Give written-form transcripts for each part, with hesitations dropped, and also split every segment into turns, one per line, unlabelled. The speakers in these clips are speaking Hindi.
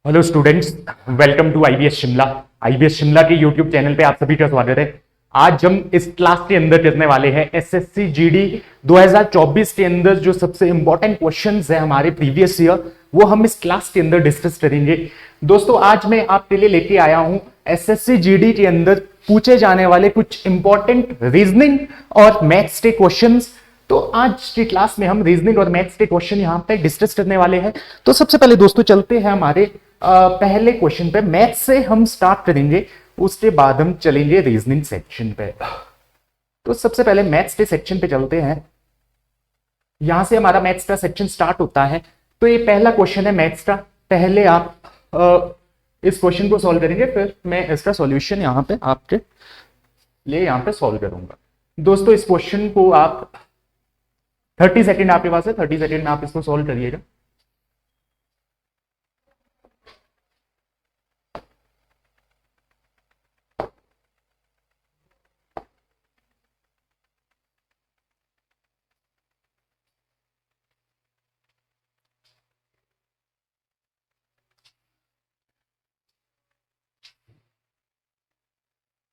Hello students, welcome to IBS Shimla. IBS Shimla के यूट्यूब चैनल पे आप सभी का स्वागत है। आज हम इस क्लास के अंदर करने वाले हैं एसएससी जीडी 2024 के अंदर जो सबसे इंपॉर्टेंट क्वेश्चंस है हमारे प्रीवियस ईयर, वो हम इस क्लास के अंदर डिस्कस करेंगे। दोस्तों, आज मैं आपके लिए लेके आया हूं एसएससी जीडी के अंदर पूछे जाने वाले कुछ इंपॉर्टेंट रीजनिंग और मैथ्स के क्वेश्चंस। तो आज की क्लास में हम रीजनिंग और मैथ्स के क्वेश्चन यहां पे डिस्कस करने वाले हैं। तो सबसे पहले दोस्तों चलते हैं हमारे पहले क्वेश्चन पे। मैथ्स से हम स्टार्ट करेंगे, उसके बाद हम चलेंगे रीजनिंग सेक्शन पे। तो सबसे पहले मैथ्स के सेक्शन पे चलते हैं। यहां से हमारा मैथ्स का सेक्शन स्टार्ट होता है। तो ये पहला क्वेश्चन है मैथ्स का। पहले आप इस क्वेश्चन को सॉल्व करेंगे, फिर मैं इसका सॉल्यूशन यहां पे आपके लिए यहां पे सॉल्व करूंगा। दोस्तों, इस क्वेश्चन को आप 30 सेकेंड आपके पास है, 30 सेकेंड में आप इसको सॉल्व करिएगा।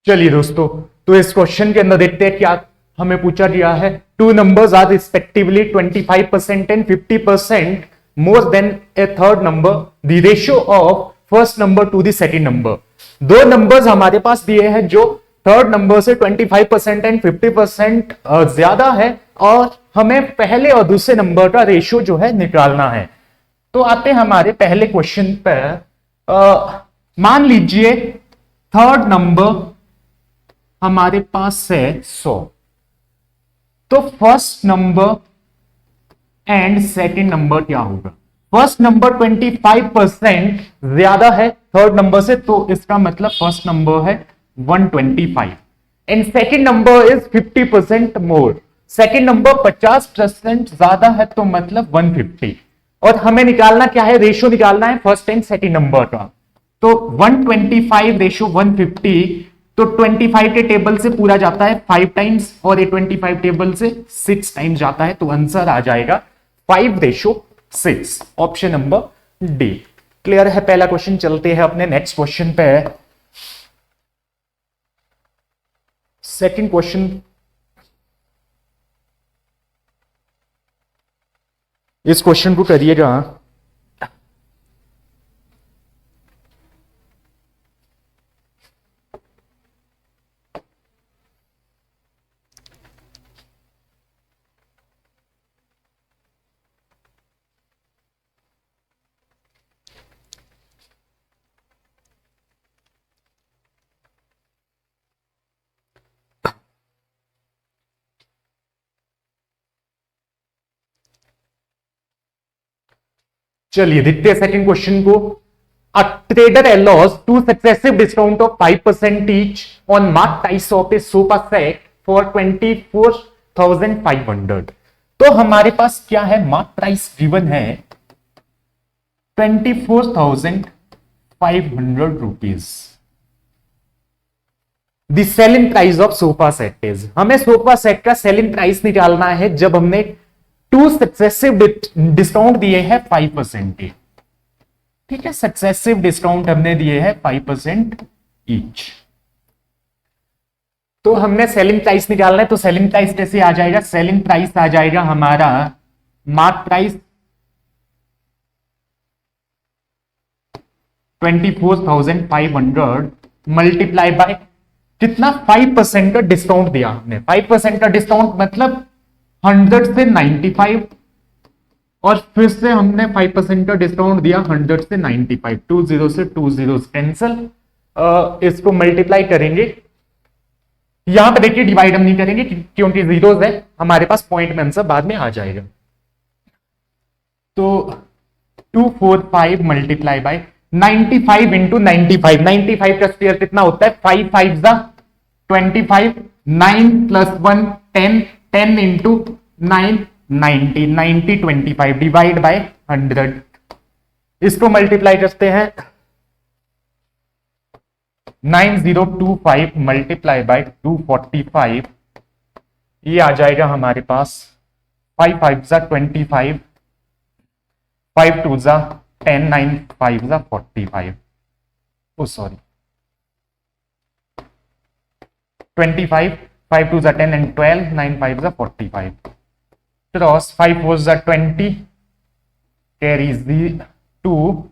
चलिए दोस्तों, तो इस क्वेश्चन के अंदर देखते हैं क्या हमें पूछा गया है। Two numbers are respectively 25% and 50% more than a third number. The ratio of first number to the second number. दो नंबर्स हमारे पास दिए हैं जो थर्ड नंबर से 25% एंड 50% ज्यादा है, और हमें पहले और दूसरे नंबर का रेशियो जो है निकालना है। तो आते हैं हमारे पहले क्वेश्चन पर। मान लीजिए थर्ड नंबर हमारे पास है 100, तो first number and second number क्या होगा। फर्स्ट नंबर 25% ज्यादा है थर्ड नंबर से, तो इसका मतलब फर्स्ट नंबर है 125 and second number is 50% more. Second number 50% ज्यादा है, तो मतलब 150। और हमें निकालना क्या है, रेशियो निकालना है फर्स्ट एंड सेकंड नंबर का। तो 125 रेशियो 150, तो 25 के टेबल से पूरा जाता है 5 टाइम्स, और ये 25 टेबल से 6 टाइम्स जाता है, तो आंसर आ जाएगा 5:6। Option number D. क्लियर है पहला क्वेश्चन। चलते हैं अपने नेक्स्ट क्वेश्चन पे। सेकंड क्वेश्चन, इस क्वेश्चन को करिएगा। चलिए देखते हैं सेकंड क्वेश्चन को। A trader allows two successive discount of 5% each on marked price of a sofa set for 24,500। तो हमारे पास क्या है, मार्क प्राइस गिवन है 24,500 rupees. The selling price of sofa set is, हमें सोफा सेट का सेलिंग प्राइस निकालना है जब हमने टू सक्सेसिव डिस्काउंट दिए हैं 5% के। ठीक है, सक्सेसिव डिस्काउंट हमने दिए हैं 5% ईच। तो हमने सेलिंग प्राइस निकालना है, तो सेलिंग प्राइस कैसे आ जाएगा, सेलिंग प्राइस आ जाएगा हमारा मार्क प्राइस 24,500 मल्टीप्लाई बाय कितना, 5% का डिस्काउंट दिया हमने। 5% का डिस्काउंट मतलब 100 से 95, और फिर से हमने 5% का डिस्काउंट दिया 100 से 95। 20 से 20 कैंसिल। इसको मल्टीप्लाई करेंगे। यहां पे देखिए डिवाइड हम नहीं करेंगे क्योंकि जीरोस है हमारे पास, पॉइंट में आंसर बाद में आ जाएगा। तो 245 मल्टीप्लाई बाय 95 इंटू 95। 95 का स्क्वायर कितना होता है, 5 5 जा 25, 9 प्लस 1 10, 10 इंटू 9 90, 90 25 डिवाइड बाय 100। इसको मल्टीप्लाई करते हैं 9025 मल्टीप्लाई बाय 245, ये आ जाएगा हमारे पास 5 5 जा 25, 5 2 जा 10 9 5 is 45. Oh sorry, 25, 5 2 is 10 and 12, 9 5 is 45. Cross 5 was 20, carries the 2,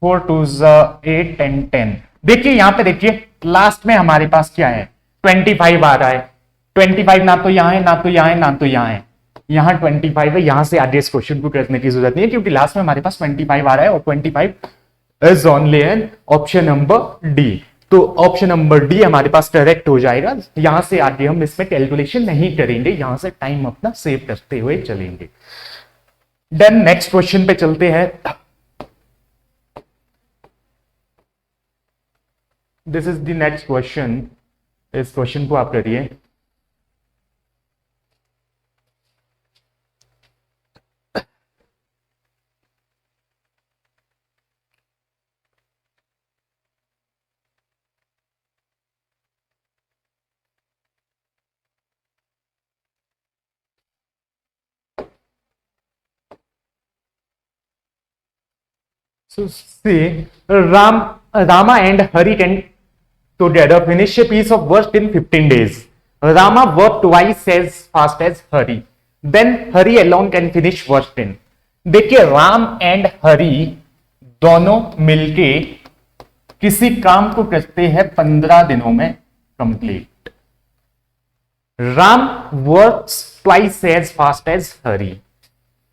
4 2 is 8 and 10. देखिए यहां पे देखिए लास्ट में हमारे पास क्या है, 25 आ रहा है। 25 ना तो यहां है, ना तो यहां है, ना तो यहां है, यहां 25 है। यहां से आगे इस क्वेश्चन को करने की जरूरत नहीं है क्योंकि लास्ट में हमारे पास 25 आ रहा है और 25 is only an option number D. तो ऑप्शन नंबर डी हमारे पास करेक्ट हो जाएगा। यहां से आगे हम इसमें कैलकुलेशन नहीं करेंगे, यहां से टाइम अपना सेव करते हुए चलेंगे। देन नेक्स्ट क्वेश्चन पे चलते हैं। This is the next question. इस क्वेश्चन को आप करिए। So see, Rama and Hari can together finish a piece of work in 15 days. Rama worked twice as fast as Hari. Then Hari alone can finish work in. देखिए राम एंड हरी दोनों मिलके किसी काम को करते हैं 15 दिनों में complete. Ram works twice as fast as Hari.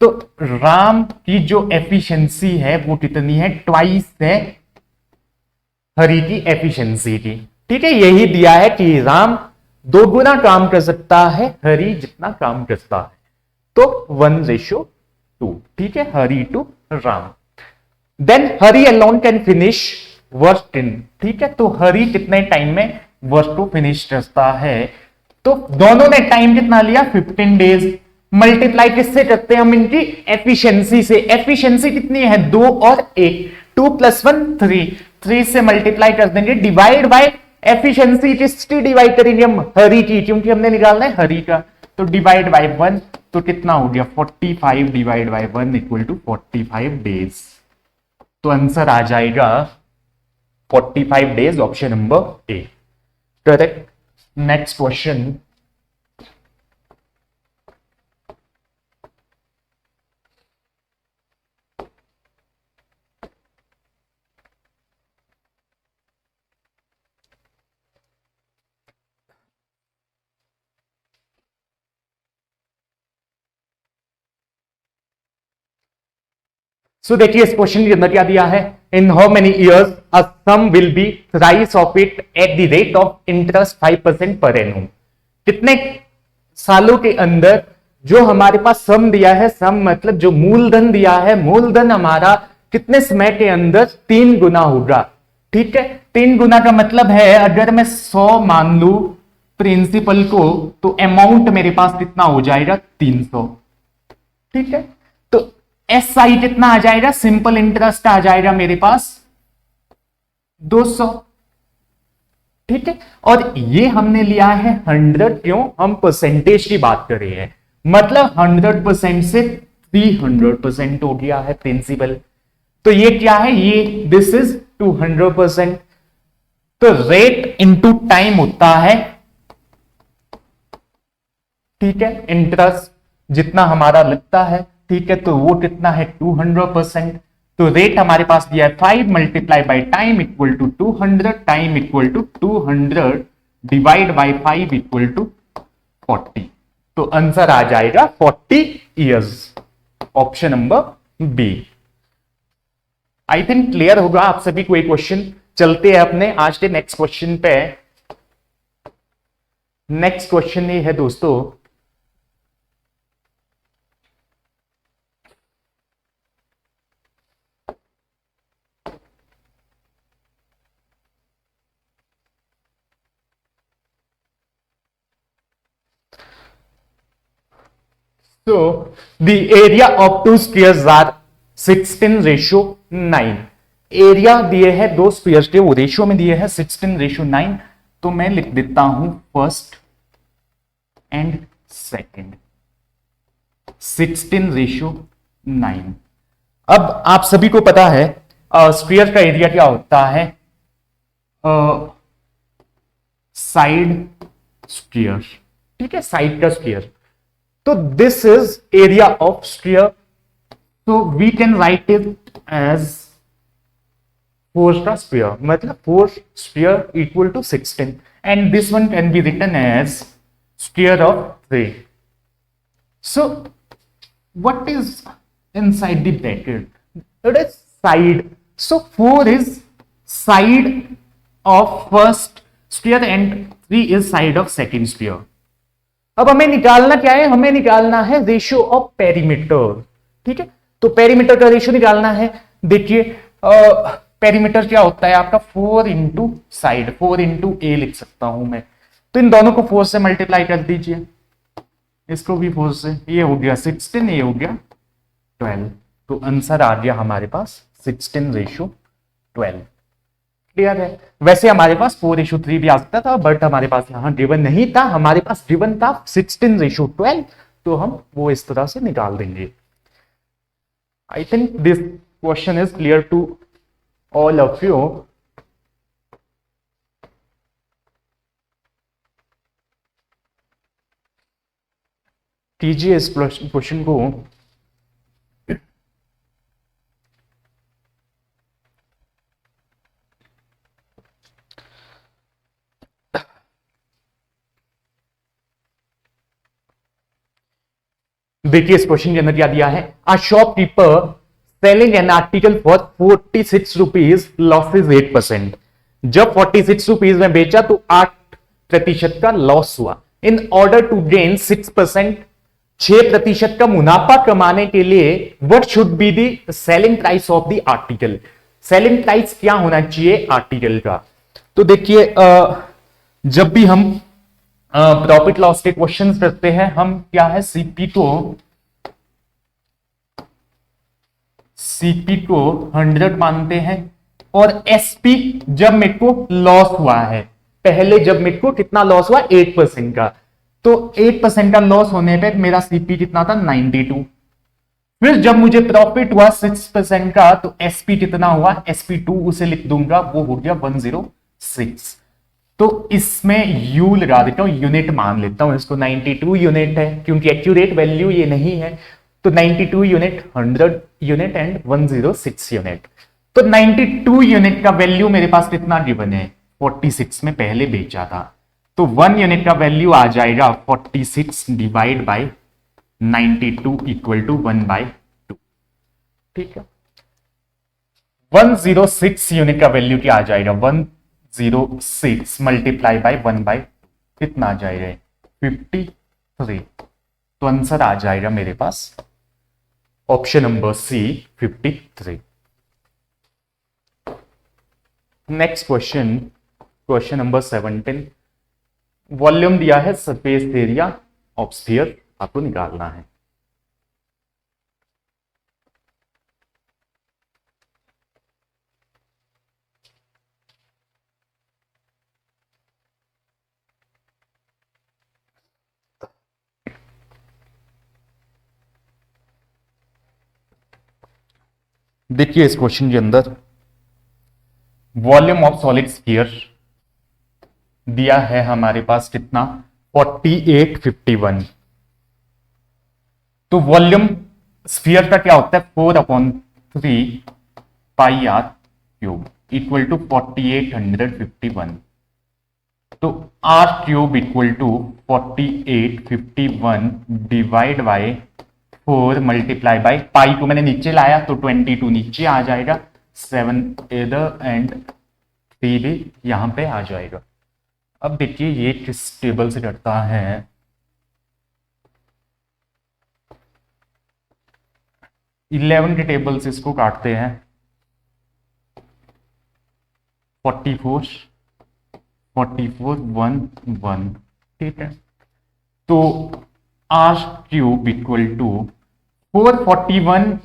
तो राम की जो एफिशिएंसी है वो कितनी है, ट्वाइस है हरी की एफिशिएंसी की। ठीक है, यही दिया है कि राम 2 गुना काम कर सकता है हरी जितना काम करता है, तो 1:2। ठीक है, Hari to Ram. Then Hari alone can finish work in. ठीक है, तो हरी कितने टाइम में वर्क को फिनिश करता है, तो दोनों ने टाइम कितना लिया, 15 डेज। मल्टीप्लाई किससे करते हैं हम, इनकी एफिशिएंसी से। एफिशिएंसी कितनी है, 2 और 1, 2 + 1 3, 3 से मल्टीप्लाई कर देंगे, डिवाइड बाय एफिशिएंसी किसकी डिवाइड करेंगे हम, हरी की, क्योंकि हमने निकालना है हरी का। तो डिवाइड बाय 1, तो कितना हो गया 45 डिवाइड बाय 1 = 45 डेज। तो आंसर आ जाएगा 45 days, option number A correct. Next question. So देखिए इस क्वेश्चन के अंदर क्या दिया है, in how many years a sum will be rise of it at the rate of interest 5% per annum. कितने सालों के अंदर जो हमारे पास सम दिया है, सम मतलब जो मूलधन दिया है, मूलधन हमारा कितने समय के अंदर 3 गुना होगा। ठीक है, 3 गुना का मतलब है अगर मैं 100 मान लू प्रिंसिपल को, तो अमाउंट मेरे पास कितना हो जाएगा 300। ठीक है, तो SI कितना आ जाएगा, सिंपल इंटरेस्ट आ जाएगा मेरे पास 200। ठीक है, और ये हमने लिया है 100, क्यों, हम परसेंटेज की बात कर रहे हैं, मतलब 100% से 300% हो गया है प्रिंसिपल। तो ये क्या है, ये दिस इज 200%। तो रेट इनटू टाइम होता है, ठीक है, इंटरेस्ट जितना हमारा लगता है, ठीक है, तो वो कितना है 200%। तो रेट हमारे पास दिया है 5 multiply by time equal to 200, time equal to 200 divide by 5 equal to 40। तो आंसर आ जाएगा 40 years, option number B. I think clear होगा आप सभी को ये क्वेश्चन। चलते हैं अपने आज के नेक्स्ट क्वेश्चन पे। नेक्स्ट क्वेश्चन ये है दोस्तों, so the area of two spheres are 16:9। Area दिए है दो स्फीयर्स के, वो रेशियो में दिए है 16:9। तो मैं लिख देता हूं फर्स्ट एंड सेकंड, 16:9। अब आप सभी को पता है स्फीयर का एरिया क्या होता है, साइड स्फीयर, ठीक है, साइड का स्फीयर। तो this is area of sphere, तो we can write it as 4 का स्फीयर, मतलब 4 sphere equal to 16, and this one can be written as sphere of 3. So what is inside the bracket? It is side. So 4 is side of first sphere and 3 is side of second sphere. अब हमें निकालना क्या है, हमें निकालना है रेशियो ऑफ पेरीमीटर, ठीक है। तो पेरीमीटर का रेशियो निकालना है। देखिए पेरीमीटर क्या होता है आपका 4 इंटू साइड, 4 इंटू ए लिख सकता हूं मैं। तो इन दोनों को 4 से मल्टीप्लाई कर दीजिए, इसको भी 4 से, ये हो गया 16, ये हो गया 12। तो आंसर आ गया हमारे पास 16:12। क्लियर है। वैसे हमारे पास 4:3 भी आ सकता था, बट हमारे पास यहां गिवन नहीं था, हमारे पास गिवन था 16:12, तो हम वो इस तरह से निकाल देंगे। I think this question is clear to all of you. कीजिए इस क्वेश्चन को। देखिए इस क्वेश्चन के अंदर क्या दिया है, a shopkeeper selling an article for 46 rupees loss is 8%। जब 46 रुपीज में बेचा तो 8% का लॉस हुआ। इन ऑर्डर टू गेन 6%, 6% का मुनाफा कमाने के लिए what should be the selling price of the article. Selling price क्या होना चाहिए आर्टिकल का। तो देखिए जब भी हम प्रॉफिट लॉस के क्वेश्चंस करते हैं, हम क्या है सीपी को 100 मानते हैं, और एसपी जब मेरे को लॉस हुआ है, पहले जब मेरे को कितना लॉस हुआ 8% का, तो 8% का लॉस होने पे मेरा सीपी कितना था 92। फिर जब मुझे प्रॉफिट हुआ 6% का, तो एसपी कितना हुआ, SP2 उसे लिख दूंगा, वो हो गया 106। तो इसमें यू लगा देता हूं, यूनिट मान लेता हूं इसको, 92 यूनिट है क्योंकि एक्यूरेट वैल्यू ये नहीं है। तो 92 यूनिट, 100 यूनिट एंड 106 यूनिट। तो 92 यूनिट का वैल्यू मेरे पास कितना गिवन है, 46 में पहले बेचा था, तो 1 यूनिट का वैल्यू आ जाएगा 46 डिवाइड बाय 92 इक्वल टू 1/2। ठीक है, 106 यूनिट का वैल्यू क्या आ जाएगा, 106 मल्टीप्लाई बाय 1/2 कितना आ जाएगा 53। तो आंसर आ जाएगा मेरे पास option number C 53। Next question, question number 17। Volume दिया है, सरफेस एरिया ऑफ स्फीयर आपको निकालना है। देखिए इस क्वेश्चन के अंदर वॉल्यूम ऑफ सॉलिड स्फीयर दिया है हमारे पास कितना 4851। तो वॉल्यूम स्फीयर का क्या होता है 4/3 pi r cube equal to 4851। तो r cube equal to 4851 divide by 4 multiply by pi को मैंने नीचे लाया तो 22 नीचे आ जाएगा, 7 इधर एंड 3 भी यहां पे आ जाएगा। अब देखिए ये किस टेबल से करता है, 11 के टेबल से इसको काटते हैं, 44 1 1। ठीक है, तो आर क्यूब इक्वल टू 441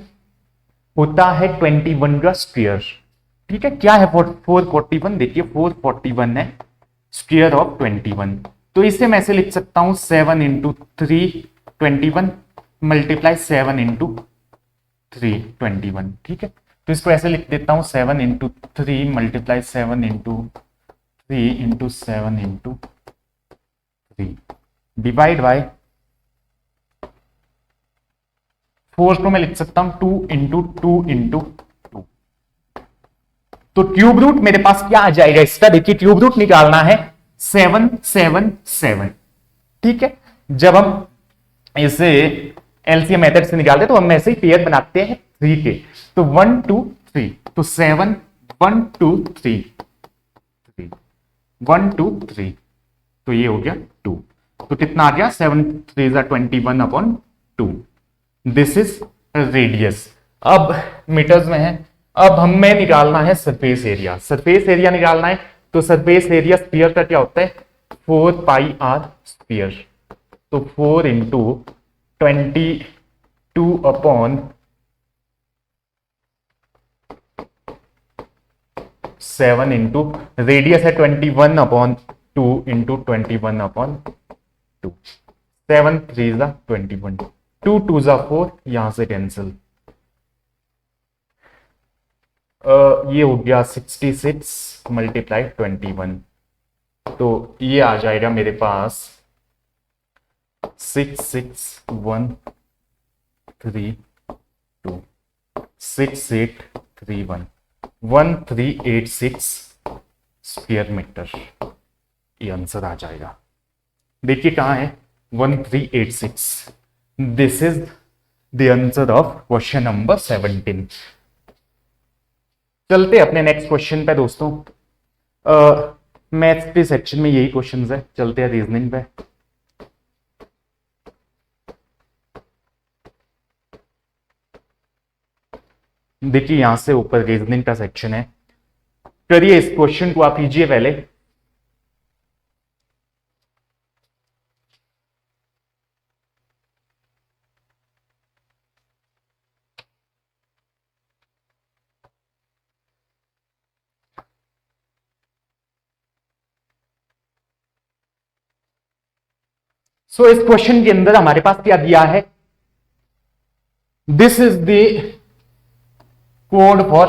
होता है 21 का स्क्वायर। ठीक है, क्या है 441, देखिए 441 है स्क्वायर ऑफ 21। तो इसे मैं ऐसे लिख सकता हूं 7 इंटू 3 21 मल्टीप्लाई 7 इंटू 321, ठीक है। तो इसको ऐसे लिख देता हूं 7 into 3 multiply 7 into 3 into 7 into 3 divide by 4 को मैं लिख सकता हूं 2 इंटू 2 इंटू 2। तो ट्यूब रूट मेरे पास क्या आ जाएगा इसका, देखिए ट्यूब रूट निकालना है 777, ठीक है। जब हम इसे एलसीएम मेथड से निकालते तो हम ऐसे ही पेयर बनाते हैं 3 के, तो 1 2 3, तो 7 1 2 3 3 1 2 3, तो ये हो गया 2। तो कितना आ गया 7 3 21 अपॉन 2। This is radius. अब मीटर्स में है, अब हमें निकालना है सरफेस एरिया। सरफेस एरिया निकालना है तो सरफेस एरिया स्फीयर का क्या होता है 4 पाई आर स्फीयर, तो 4 इंटू 22 अपॉन 7 इंटू रेडियस है 21 अपॉन 2 इंटू 21 अपॉन 2। 7 3 21, 2 2 4, यहां से कैंसिल, ये हो गया 66 मल्टीप्लाई 21, तो ये आ जाएगा मेरे पास 6613 6831 1386 स्क्वायर मीटर, ये आंसर आ जाएगा। देखिए कहां है 1386, this is the answer of question number 17। चलते अपने नेक्स्ट क्वेश्चन पे दोस्तों। मैथ्स के सेक्शन में यही क्वेश्चंस है, चलते हैं रीजनिंग पे। देखिए यहां से ऊपर रीजनिंग का सेक्शन है, करिए इस क्वेश्चन को आप कीजिए पहले। सो इस क्वेश्चन के अंदर हमारे पास क्या दिया है, this is the code for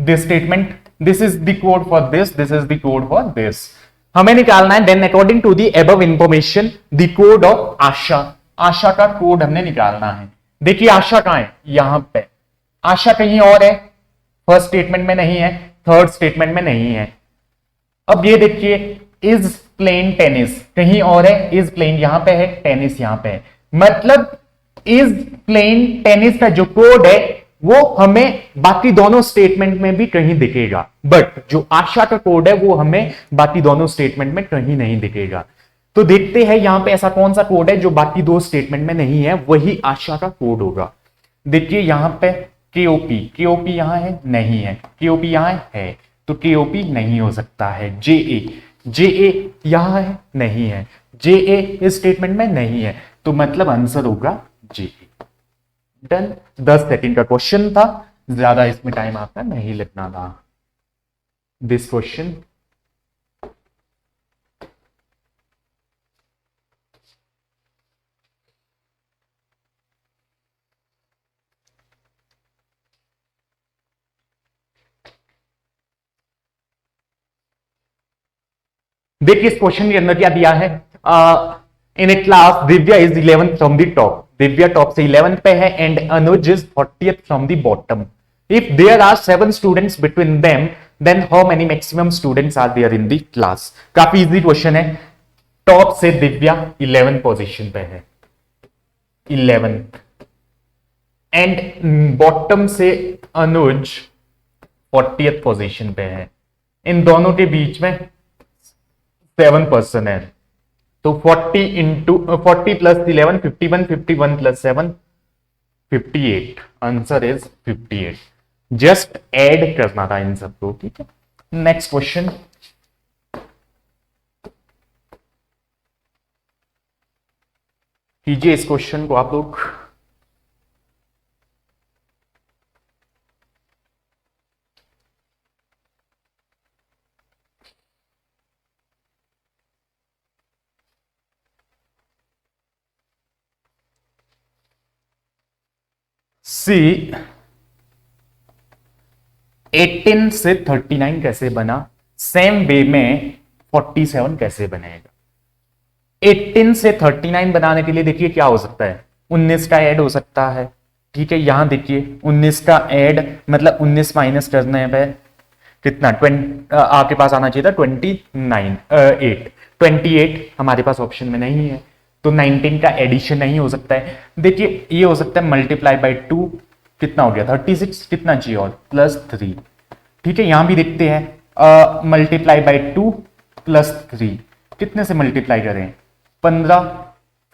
this statement, this is the code for this is the code for this. हमें निकालना है then according to the above information the code of Asha. Asha का कोड हमने निकालना है। देखिए आशा कहां है, यहां पे आशा कहीं और है, फर्स्ट स्टेटमेंट में नहीं है, थर्ड स्टेटमेंट में नहीं है। अब ये देखिए इज प्लेन टेनिस कहीं और है, इज प्लेन यहां पे है, टेनिस यहां पे है, मतलब इज प्लेन टेनिस का जो कोड है वो हमें बाकी दोनों स्टेटमेंट में भी कहीं दिखेगा, बट जो आशा का कोड है वो हमें बाकी दोनों स्टेटमेंट में कहीं नहीं दिखेगा। तो देखते हैं यहां पे ऐसा कौन सा कोड है जो बाकी दो स्टेटमेंट में नहीं है, वही आशा का कोड होगा। देखिए यहां पे केओपी, केओपी यहां है नहीं है, केओपी यहां है, तो केओपी नहीं हो सकता है। जेए, जेए यहां है नहीं है, जेए इस स्टेटमेंट में नहीं है, तो मतलब आंसर होगा जेए। डन। 10 सेकंड का क्वेश्चन था, ज्यादा इसमें टाइम आपका नहीं लगना था। दिस क्वेश्चन देखिए इस क्वेश्चन के अंदर क्या दिया है, in a class Divya is 11th from the top, Divya top से 11th पे है, and Anuj is 40th from the bottom. If there are 7 students between them then how many maximum students are there in the class. काफी इजी क्वेश्चन है। टॉप से दिव्या 11th पोजीशन पे है, 11th, एंड बॉटम से अनुज 40th पोजीशन पे है, इन दोनों के बीच में 7 पर्सन है, तो 40 into 40 plus 11 51, 51 plus 7 58, answer is 58। Just add करना था इन सबको, ठीक है। नेक्स्ट क्वेश्चन, कीजिए इस क्वेश्चन को आप लोग। See 18 से 39 कैसे बना, सेम वे में 47 कैसे बनेगा। 18 से 39 बनाने के लिए देखिए क्या हो सकता है, 19 का ऐड हो सकता है, ठीक है। यहां देखिए 19 का ऐड मतलब 19 माइनस करने पे कितना 20 आपके पास आना चाहिए था 28 हमारे पास ऑप्शन में नहीं है, तो 19 का एडिशन नहीं हो सकता है। देखिए ये हो सकता है मल्टीप्लाई बाई 2 कितना हो गया 36, कितना चाहिए और +3, ठीक है। यहां भी देखते हैं मल्टीप्लाई बाई 2 +3 कितने से मल्टीप्लाई करें 15,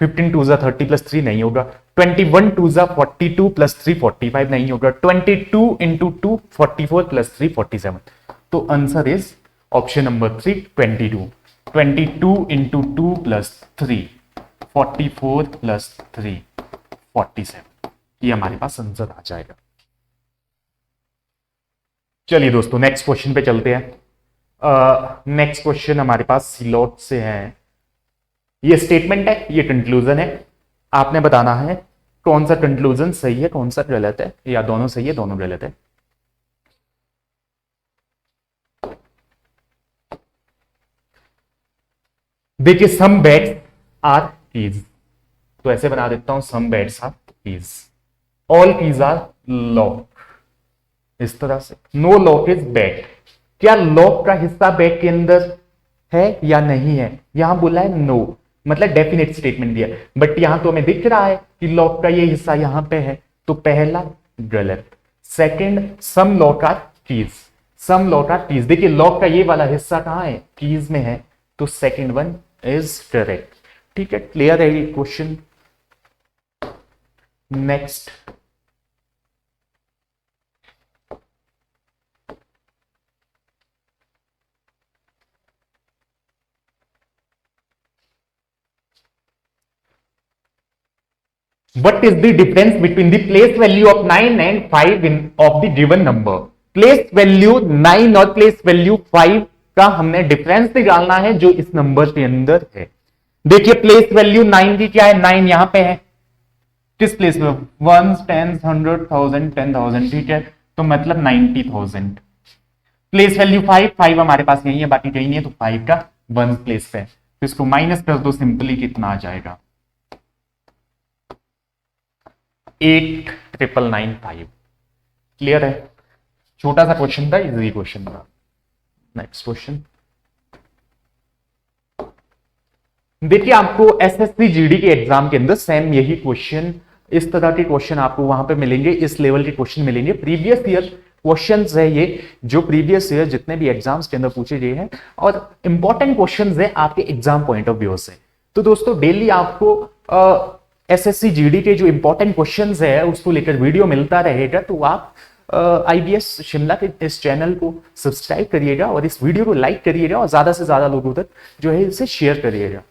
15 2 जा 30 +3 नहीं होगा, 21 2 जा 42 +3 45 नहीं होगा, 22 इंटू 2 44 +3 47, तो answer is option number 3 22। 22 into 2 +3 44 +3 47, ये हमारे पास आंसर आ जाएगा। चलिए दोस्तों नेक्स्ट क्वेश्चन पे चलते हैं। नेक्स्ट क्वेश्चन हमारे पास सिलॉट से है। ये स्टेटमेंट है, ये कंक्लूजन है, आपने बताना है कौन सा कंक्लूजन सही है कौन सा गलत है, या दोनों सही है दोनों गलत है। देखिए सम बेट्स आर कीज, तो ऐसे बना देता हूं some bats are keys, all keys are lock, इस तरह से। नो लॉक इज बेट, क्या लॉक का हिस्सा बेट के अंदर है या नहीं है, यहां बोला है नो, मतलब डेफिनेट स्टेटमेंट दिया, बट यहां तो हमें दिख रहा है कि लॉक का ये हिस्सा यहां पे है, तो पहला गलत। Second some lock are keys, some lock are keys, देखिए लॉक का ये वाला हिस्सा कहां है कीज में है, तो सेकंड वन इज करेक्ट, ठीक है। क्लियर है ये question. Next what is the difference between the place value of 9 and 5 in of the given number। Place value 9 और प्लेस वैल्यू 5 का हमने डिफरेंस निकालना है जो इस नंबर के अंदर है। देखिए प्लेस वैल्यू 9 की क्या है, 9 यहां पे है, किस प्लेस में 1 10 100 1000 10,000, ठीक है, तो मतलब 90,000। प्लेस वैल्यू 5 हमारे पास यही है, बाकी कहीं नहीं है, तो 5 का 1 प्लेस पे, तो इसको माइनस कर दो, सिंपली कितना आ जाएगा 8,995। क्लियर है, छोटा सा क्वेश्चन था, इजी क्वेश्चन था। नेक्स्ट क्वेश्चन देखिए, आपको एसएससी जीडी के एग्जाम के अंदर सेम यही क्वेश्चन, इस तरह के क्वेश्चन आपको वहां पे मिलेंगे, इस लेवल के क्वेश्चन मिलेंगे। प्रीवियस ईयर क्वेश्चंस है ये, जो प्रीवियस ईयर जितने भी एग्जाम्स के अंदर पूछे गए हैं, और इंपॉर्टेंट क्वेश्चंस है आपके एग्जाम पॉइंट ऑफ व्यू से। तो दोस्तों डेली आपको एसएससी जीडी के जो इंपॉर्टेंट क्वेश्चंस है उसको लेकर वीडियो मिलता रहेगा, तो आप आईबीएस शिमला के इस चैनल को सब्सक्राइब करिएगा और इस वीडियो को लाइक करिएगा और ज्यादा से ज्यादा लोगों तक जो है इसे शेयर करिएगा।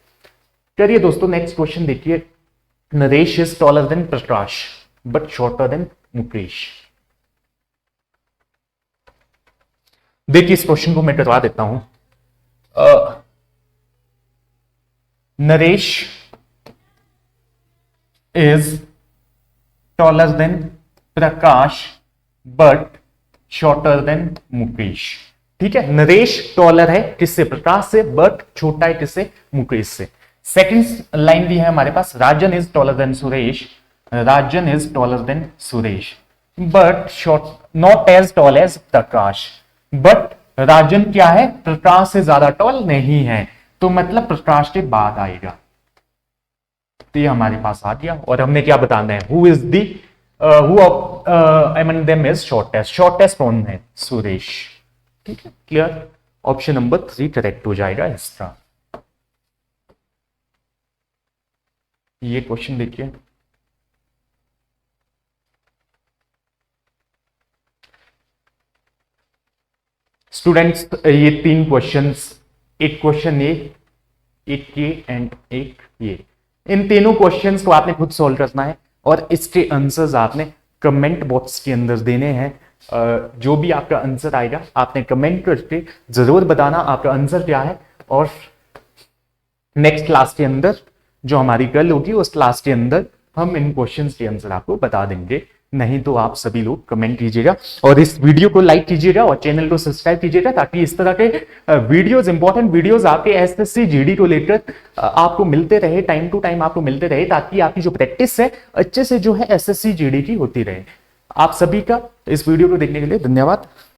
चलिए दोस्तों नेक्स्ट क्वेश्चन देखिए, Naresh is taller then Prakash but shorter than Mukesh. देखिए इस क्वेश्चन को मैं करवा देता हूं। Naresh is taller then Prakash but shorter than Mukesh, ठीक है। नरेश टॉलर है किससे, प्रकाश से, बट छोटा है किससे, मुकेश से। सेकंड लाइन भी है हमारे पास, Rajan is taller than Suresh, Rajan is taller than Suresh but short not as tall as Prakash, but Rajan क्या है, प्रकाश से ज्यादा टॉल नहीं है, तो मतलब प्रकाश के बाद आएगा, तो ये हमारे पास आ गया। और हमने क्या बताना है, who is the who among them is shortest, shortest कौन है, सुरेश, ठीक है। क्लियर, ऑप्शन नंबर 3 करेक्ट हो जाएगा इसका। ये क्वेश्चन देखिए, स्टूडेंट्स ये 3 क्वेश्चंस, एक क्वेश्चन एक ये एंड एक ये, इन तीनों क्वेश्चंस को आपने खुद सॉल्व करना है और इसके आंसर्स आपने कमेंट बॉक्स के अंदर देने हैं। जो भी आपका आंसर आएगा आपने कमेंट करके जरूर बताना आपका आंसर क्या है, और नेक्स्ट क्लास के अंदर जो हमारी कल होगी उस क्लास के अंदर हम इन क्वेश्चंस के आंसर आपको बता देंगे। नहीं तो आप सभी लोग कमेंट कीजिएगा और इस वीडियो को लाइक कीजिएगा और चैनल को सब्सक्राइब कीजिएगा, ताकि इस तरह के वीडियोस, इंपॉर्टेंट वीडियोस आपके एसएससी जीडी को लेकर आपको मिलते रहे, टाइम टू टाइम आपको मिलते रहे, ताकि आपकी जो प्रैक्टिस है अच्छे से जो है एसएससी जीडी की होती रहे। आप सभी का इस वीडियो को देखने के लिए धन्यवाद।